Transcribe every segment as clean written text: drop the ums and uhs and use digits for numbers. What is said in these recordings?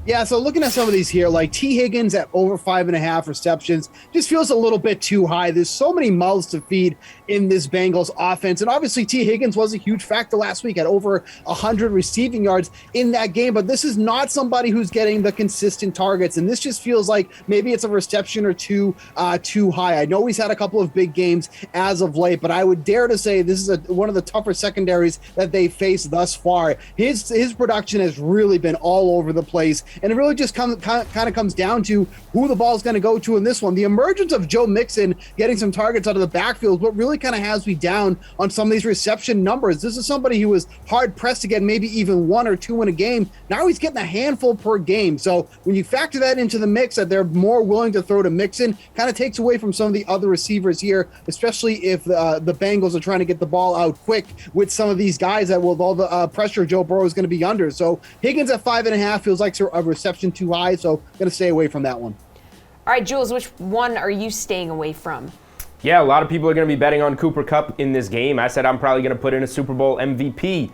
Yeah, so looking at some of these here, like T. Higgins at over 5.5 receptions, just feels a little bit too high. There's so many mouths to feed in this Bengals offense. And obviously, T. Higgins was a huge factor last week at over 100 receiving yards in that game. But this is not somebody who's getting the consistent targets. And this just feels like maybe it's a reception or two too high. I know he's had a couple of big games as of late, but I would dare to say this is one of the tougher secondaries that they faced thus far. His production has really been all over the place. And it really just kind of comes down to who the ball is going to go to in this one. The emergence of Joe Mixon getting some targets out of the backfield, what really kind of has me down on some of these reception numbers. This is somebody who was hard pressed to get maybe even 1 or 2 in a game. Now he's getting a handful per game. So when you factor that into the mix, that they're more willing to throw to Mixon, kind of takes away from some of the other receivers here, especially if the Bengals are trying to get the ball out quick with some of these guys that with all the pressure Joe Burrow is going to be under. So Higgins at 5.5 feels like a reception too high, so going to stay away from that one. All right, Jules, which one are you staying away from? Yeah, a lot of people are going to be betting on Cooper Kupp in this game. I said I'm probably going to put in a Super Bowl MVP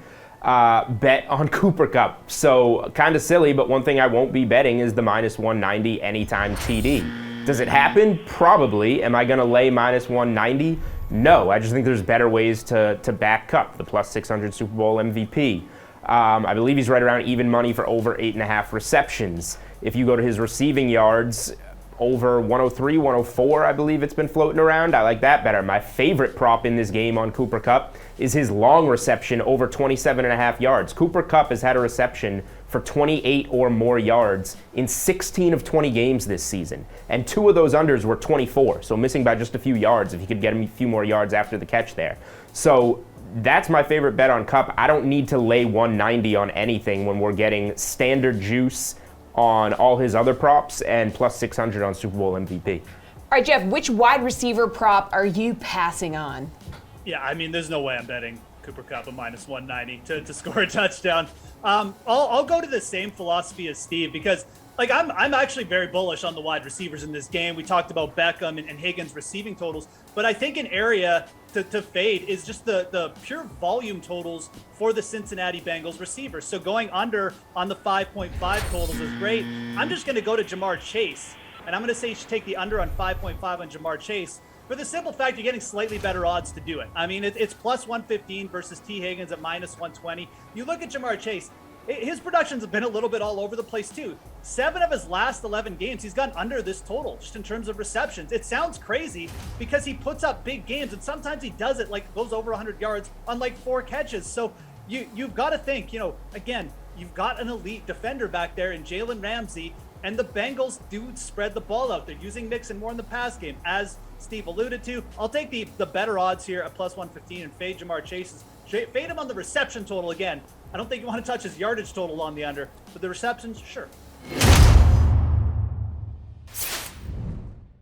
bet on Cooper Kupp. So kind of silly, but one thing I won't be betting is the minus 190 anytime TD. Does it happen? Probably. Am I going to lay minus 190? No, I just think there's better ways to back Kupp, the plus 600 Super Bowl MVP. I believe he's right around even money for over 8.5 receptions. If you go to his receiving yards, over 103, 104, I believe it's been floating around. I like that better. My favorite prop in this game on Cooper Kupp is his long reception over 27.5 yards. Cooper Kupp has had a reception for 28 or more yards in 16 of 20 games this season. And 2 of those unders were 24, so missing by just a few yards if he could get him a few more yards after the catch there. So that's my favorite bet on Kupp. I don't need to lay 190 on anything when we're getting standard juice on all his other props and plus 600 on Super Bowl MVP. All right, Geoff, which wide receiver prop are you passing on? Yeah, I mean, there's no way I'm betting Cooper Kupp a minus 190 to score a touchdown. I'll go to the same philosophy as Steve because I'm actually very bullish on the wide receivers in this game. We talked about Beckham and Higgins receiving totals, but I think an area to fade is just the pure volume totals for the Cincinnati Bengals receivers. So going under on the 5.5 totals is great. I'm just going to go to Jamar Chase, and I'm going to say you should take the under on 5.5 on Jamar Chase for the simple fact you're getting slightly better odds to do it. I mean, it's plus 115 versus T. Higgins at minus 120. You look at Jamar Chase, his productions have been a little bit all over the place too. 7 of his last 11 games, he's gone under this total just in terms of receptions. It sounds crazy because he puts up big games and sometimes he does it like goes over 100 yards on like 4 catches. So you've got to think, again, you've got an elite defender back there in Jalen Ramsey, and the Bengals do spread the ball out. They're using Mixon more in the pass game, as Steve alluded to. I'll take the better odds here at plus 115 and fade Jamar Chase. Fade him on the reception total again. I don't think you want to touch his yardage total on the under, but the receptions, sure.